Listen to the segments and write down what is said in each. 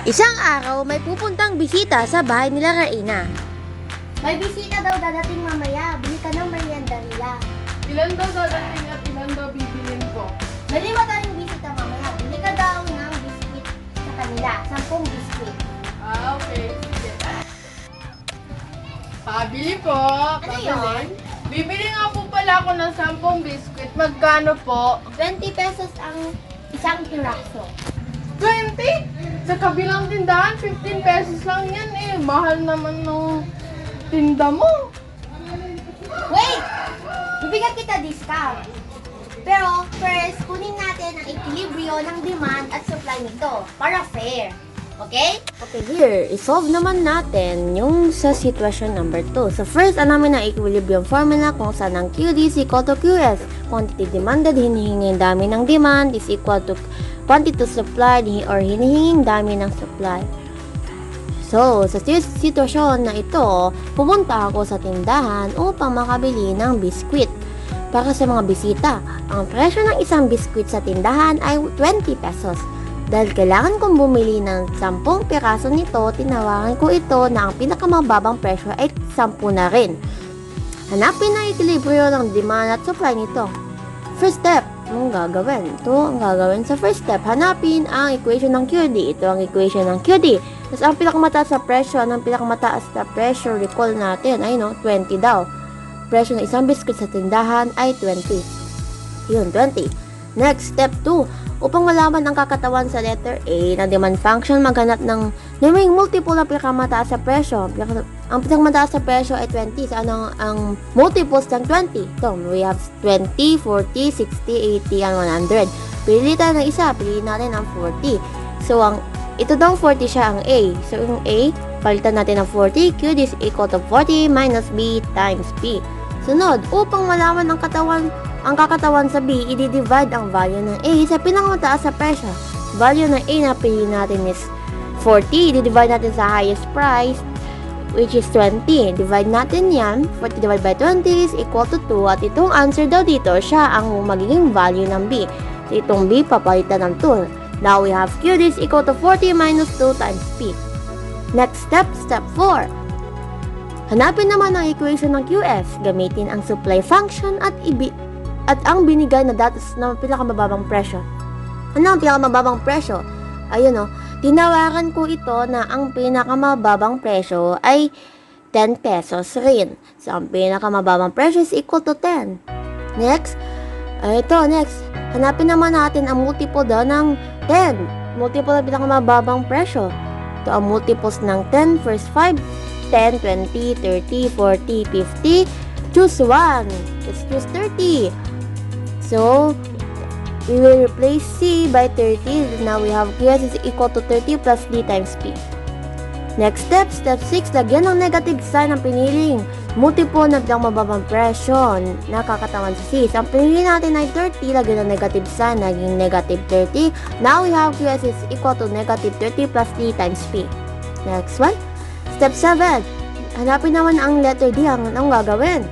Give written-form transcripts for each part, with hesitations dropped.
Isang araw, may pupuntang bisita sa bahay nila Raina. May bisita daw dadating mamaya. Bili ka ng merienda nila. Ilan daw dadating at ilan daw bibilin ko? Daliwa tayong bisita mamaya. Bili ka daw ng biskuit sa kanila. 10 biskuit. Okay. Sige. Pabili po. Ano yun? Bibili nga po pala ako ng 10 biskuit. Magkano po? 20 pesos ang isang piraso. 20? Sa kabilang tindahan, 15 pesos lang yan eh. Mahal naman ng tinda mo. Wait! Bibigyan kita discount. Pero first, kunin natin ang equilibrio ng demand at supply nito para fair. Okay? Okay, here, isolve naman natin yung sa sitwasyon number 2. So first, namin ang equilibrium formula kung saan ang QD is equal to QS. Quantity demanded, hinihinging dami ng demand is equal to quantity supplied or hinihinging dami ng supply. So, sa sitwasyon na ito, pumunta ako sa tindahan upang makabili ng biskwit para sa mga bisita. Ang presyo ng isang biskwit sa tindahan ay 20 pesos. Dahil kailangan kong bumili ng 10 piraso nito, tinawaran ko ito na ang pinakamababang presyo ay 10 na rin. Hanapin ang equilibrio ng demand at supply nito. First step, anong gagawin? Ito ang gagawin sa first step. Hanapin ang equation ng QD. Ito ang equation ng QD. Tapos ang pinakamataas na presyo, anong pinakamataas na presyo? Recall natin, ay no, 20 daw. Presyo ng isang biscuit sa tindahan ay 20. Yun, 20. Next, step 2. Upang malaman ang kakatawan sa letter A ng demand function, maghanap ng naming multiple na pinakamataas sa presyo. Ang pinakamataas sa presyo ay 20. So, ano ang multiples ng 20? Ito, we have 20, 40, 60, 80, and 100. Pili tayo ng isa. Pili natin ang 40. So, ito daw 40 siya ang A. So, yung A, palitan natin ng 40. Q is equal to 40 minus B times P. Sunod, upang malaman ang kakatawan sa B, i-divide ang value ng A sa pinakamataas sa presyo. Value ng A na pili natin is 40. I-divide natin sa highest price, which is 20. Divide natin yan. 40 divided by 20 is equal to 2. At itong answer daw dito, siya ang magiging value ng B. So, itong B, papalitan ng 2. Now, we have Q is equal to 40 minus 2 times P. Next step, step 4. Hanapin naman ang equation ng QS. Gamitin ang supply function at ang binigay na datos na pinakamababang presyo. Ano ang pinakamababang presyo? Ayun o, tinawaran ko ito na ang pinakamababang presyo ay 10 pesos rin. So, ang pinakamababang presyo is equal to 10. Next, next. Hanapin naman natin ang multiple daw ng 10. Multiple na pinakamababang presyo. Ito ang multiples ng 10. First 5, 10, 20, 30, 40, 50. Choose 1. Let's choose 30. So, we will replace C by 30. Now, we have QS is equal to 30 plus D times P. Next step, step 6. Lagyan ng negative sign ang piniling multiple na pinakamababang presyo na kakatawan sa C. So, ang pinili natin ay 30. Lagyan ng negative sign, naging negative 30. Now, we have QS is equal to negative 30 plus D times P. Next one. Step 7. Hanapin naman ang letter D. Ang gagawin?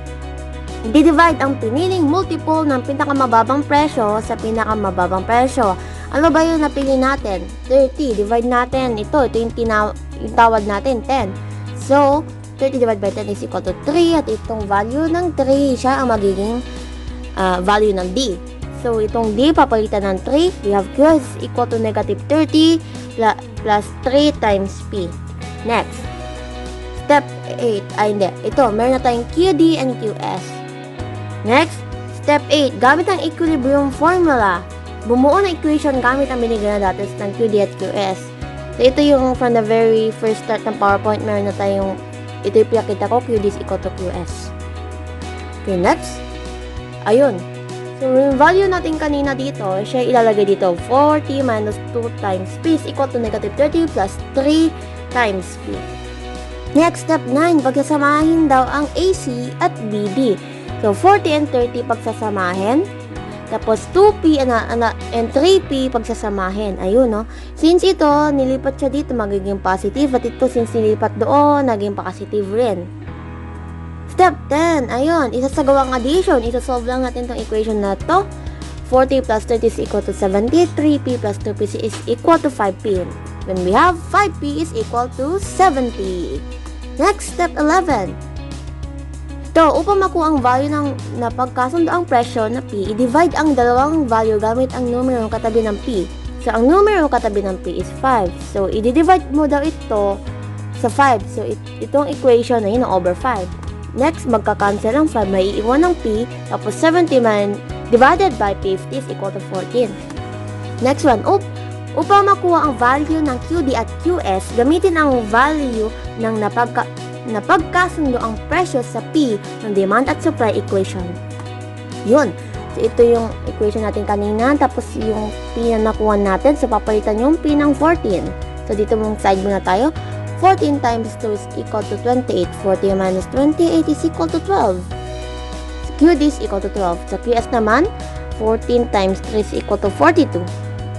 I-divide ang piniling multiple ng pinakamababang presyo sa pinakamababang presyo. Ano ba yung napili natin? 30. Divide natin. Ito yung tawag natin, 10. So, 30 divided by 10 is equal to 3. At itong value ng 3, siya ang magiging value ng D. So, itong D, papalitan ng 3. We have Q is equal to negative 30 plus 3 times P. Next. Step 8. Hindi. Ito, meron na tayong QD and QS. Next, step 8. Gamit ang equilibrium formula. Bumuo ng equation gamit ang binigay na datos ng QD at QS. So, ito yung from the very first start ng PowerPoint. Meron na tayong, ito yung pinakita ko, QD is equal to QS. Okay, next. Ayun. So, yung value natin kanina dito, siya ilalagay dito. 40 minus 2 times P is equal to negative 30 plus 3 times P. Next, step 9. Pagsasamahin daw ang AC at BD. So, 40 and 30 pagsasamahin. Tapos, 2P and 3P pagsasamahin. Ayun, no? Since ito, nilipat siya dito, magiging positive. At ito, since nilipat doon, naging positive rin. Step 10. Ayun, isasagawang addition. Isasolve lang natin itong equation na to. 40 plus 30 is equal to 70. 3p plus 2p is equal to 5p. When we have 5p is equal to 70. Next, step 11. Ito, upang makuha ang value ng napagkasundo ang presyo na p, i-divide ang dalawang value gamit ang numero katabi ng p. So, ang numero katabi ng p is 5. So, i-divide mo daw ito sa 5. So, itong equation na yun over 5. Next, magka-cancel ang 5, may iiwan ng p, tapos 70 divided by 50 is equal to 14. Next one, upang makuha ang value ng QD at QS, gamitin ang value ng napagkasundo ang presyo sa P ng demand at supply equation. Yun. So, ito yung equation natin kanina, tapos yung P na nakuha natin, so papalitan yung P ng 14. So, dito mong side muna tayo. 14 times 2 is equal to 28. 40 minus 28 is equal to 12. So, QD is equal to 12. Sa QS naman, 14 times 3 is equal to 42.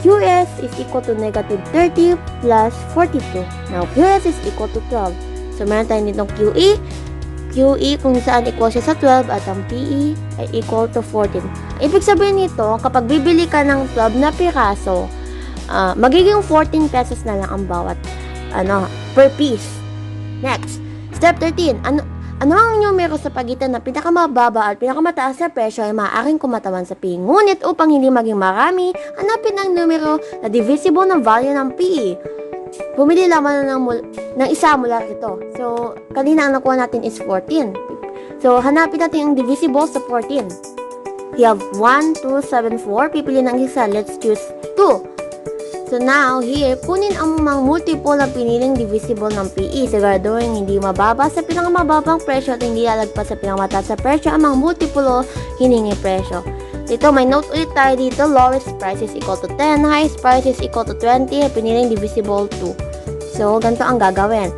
QS is equal to negative 30 plus 42. Now, QS is equal to 12. So, meron tayo ditong QE. QE kung saan equal siya sa 12 at ang PE ay equal to 14. Ibig sabihin nito, kapag bibili ka ng 12 na piraso, magiging 14 pesos na lang ang bawat per piece. Next, step 13. Ano ang numero sa pagitan ng pinakamababa at pinakamataas na presyo ay maaaring kumatawan sa P. Ngunit upang hindi maging marami, hanapin ang numero na divisible ng value ng PE. Pumili lamang ng isa mula rito. So, kanina ang nakuha natin is 14. So, hanapin natin ang divisible sa 14. We have 1, 2, 7, 4. Pipili ng isa. Let's choose 2. So now, here, kunin ang mga multiple na piniling divisible ng PE. Siguraduhin hindi mababa sa pinakamababang presyo at hindi lalagpas sa pinakamataas sa presyo ang mga multiple hiningi presyo. Dito, may note ulit tayo dito. Lowest price is equal to 10. Highest price is equal to 20. Piniling divisible 2. So, ganito ang gagawin.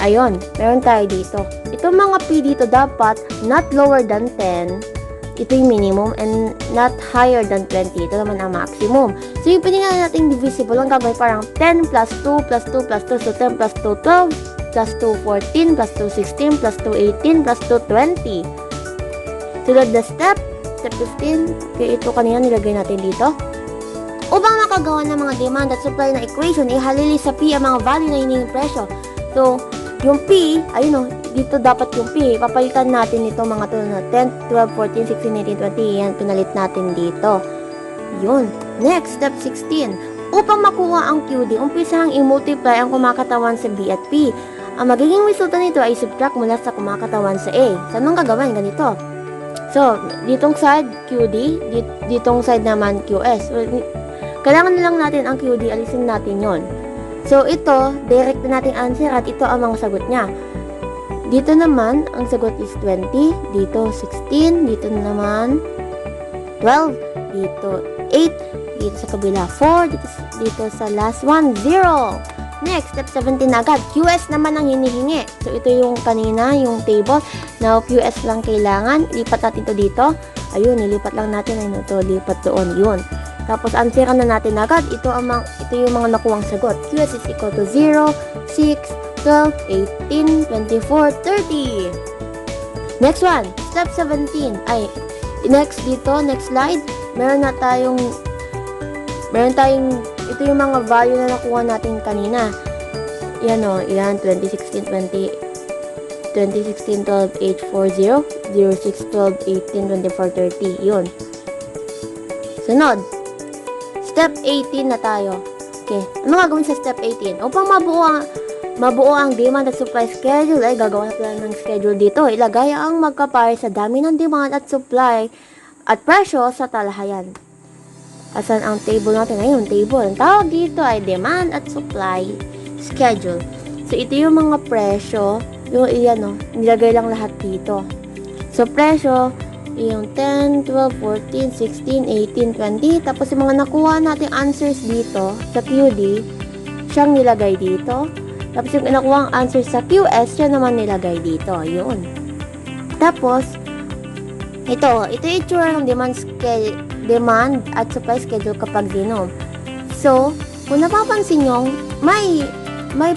Ayun, meron tayo dito. Itong mga P dito dapat not lower than 10. Ito yung minimum and not higher than 20. Ito naman ang maximum. So, yung pinigyan natin divisible, ang gagawin parang 10 plus 2 plus 2 plus 2. So, 10 plus 2, 12 plus 2, 14 plus 2, 16 plus 2, 18 plus 2, 20. Sunod na step 15. Okay, ito kanina nilagay natin dito. Upang makagawa ng mga demand at supply na equation, ihalili sa P ang mga value na hinihing presyo. So, yung P, ayun o, dito dapat yung P. Papalitan natin ito mga to na 10, 12, 14, 16, 18, 20. Yan, pinalit natin dito. Yun. Next, step 16. Upang makuha ang QD, umpisahang i-multiply ang kumakatawan sa B at P. Ang magiging resulta nito ay subtract mula sa kumakatawan sa A. So, anong gagawin? Ganito. So, ditong side QD, ditong side naman QS. So, kailangan lang natin ang QD, alisin natin yon. So, ito, direct na nating answer at ito ang mga sagot niya. Dito naman, ang sagot is 20. Dito, 16. Dito naman, 12. Dito, 8. Dito sa kabila, 4. Dito sa last one, 0. Next, step 17 na agad. QS naman ang hinihingi. So, ito yung kanina, yung table. Now, QS lang kailangan. Lipat natin to dito. Ayun, nilipat lang natin. Ayun, ito, lipat doon. Yun. Tapos, answeran na natin agad. Ito yung mga nakuwang sagot. QS is equal to 0, 6, 12, 18, 24, 30. Next one, step 17. Next dito, next slide. Meron tayong, ito yung mga value na nakuha natin kanina. Yan o, 2016, 12, 8, 4, 0, 0, 6, 12, 18, 24, 30. Yun. Sunod. Step 18 na tayo. Okay. Ano gagawin sa step 18? Upang mabuo ang demand at supply schedule, ay gagawa na ng schedule dito. Ilagay ang magkapare sa dami ng demand at supply at presyo sa talahayan. Asan ang table natin? Ayun, table. Ang tawag dito ay demand at supply schedule. So, ito yung mga presyo. Yung nilagay lang lahat dito. So, presyo, yung 10, 12, 14, 16, 18, 20. Tapos yung mga nakuha nating answers dito sa QD, siyang nilagay dito. Tapos yung nakuha ang answers sa QS, siya naman nilagay dito. Yun. Tapos, ito yung itsura ng demand at supply schedule kapag dinom. So, kung napapansin nyo, may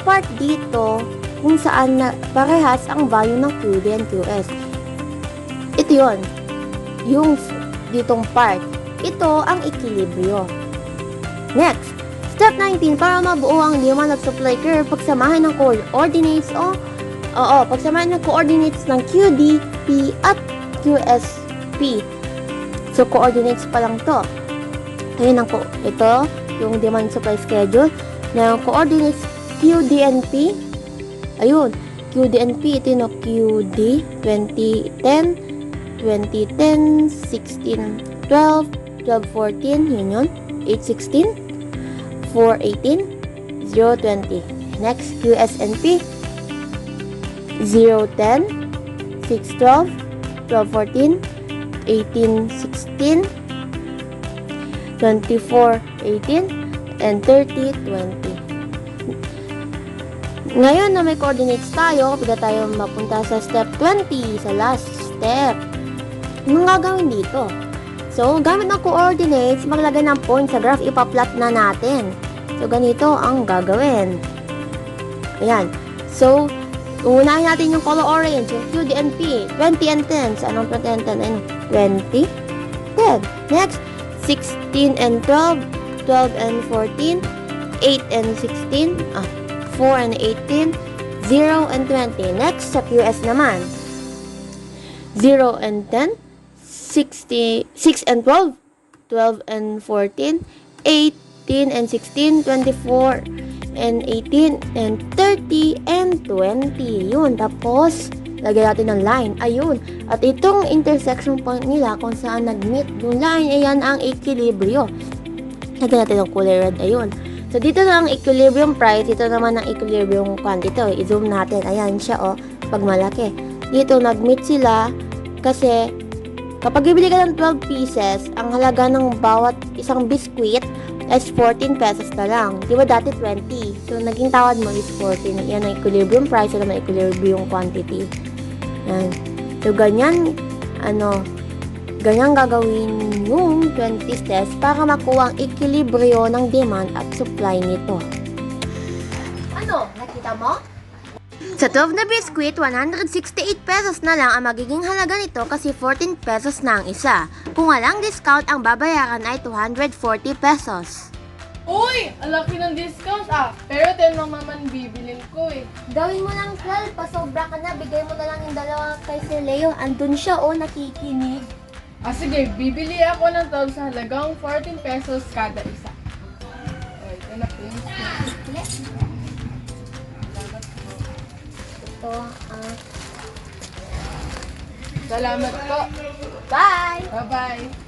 part dito kung saan na parehas ang value ng QD and QS. Ito yun. Yung ditong part. Ito ang equilibrio. Next, step 19, para mabuo ang demand at supply curve, pagsamahin ng coordinates pagsamahin ng coordinates ng QD, P, at QSP. So, coordinates pa lang to. Ayun ito, yung demand supply schedule ng coordinates QD and P. Ayun, QD and P, ito yung QD 2010, 16, 12, 12, 14, yun, 8, 16, 4, 18, 0, 20. Next, QSNP, 0, 10, 6, 12, 12, 14, 18, 16, 24, 18, and 30, 20. Ngayon na may coordinates tayo, pwede tayo mapunta sa step 20, sa last step. Anong gagawin dito? So, gamit ng coordinates, maglagay ng point sa graph, ipa-plot na natin. So, ganito ang gagawin. Ayan. So, unahin natin yung color orange, yung QD and P, 20 and 10. So, anong 20 and 10? Ayun, 20, 10. Next, 16 and 12, 12 and 14, 8 and 16, 4 and 18, 0 and 20. Next, sa QS naman, 0 and 10, 6 and 12, 12 and 14, 18 and 16, 24 and 18, and 30 and 20. Yun, tapos, lagyan natin ng line. Ayun. At itong intersection point nila kung saan nag-meet yung line, ayan ang equilibrio. Lagyan natin ng kulay red. Ayun. So, dito na ang equilibrium price. Dito naman ang equilibrium quantity. I-zoom natin. Ayan siya, pag malaki. Dito, nag-meet sila kasi kapag bibili ka ng 12 pieces, ang halaga ng bawat isang biscuit is 14 pesos na lang. Di ba dati 20? So, naging tawad mo is 14. Yan ang equilibrium price. Yan ang equilibrium quantity. Yan. So, ganyan gagawin yung 20 steps para makuha ang equilibrio ng demand at supply nito. Ano? Nakita mo? Sa 12 na biscuit, 168 pesos na lang ang magiging halaga nito kasi 14 pesos na ang isa. Kung walang discount, ang babayaran ay 240 pesos. Uy! Ang laki ng discount Pero 10 lang naman bibilin ko eh. Gawin mo ng 12, pasobra ka na. Bigay mo na lang yung dalawa kay Sir Leo. Andun siya, nakikinig. Sige, bibili ako ng 12 sa halagang 14 pesos kada isa. Ito na po yung Ito, Salamat po. bye! Bye-bye.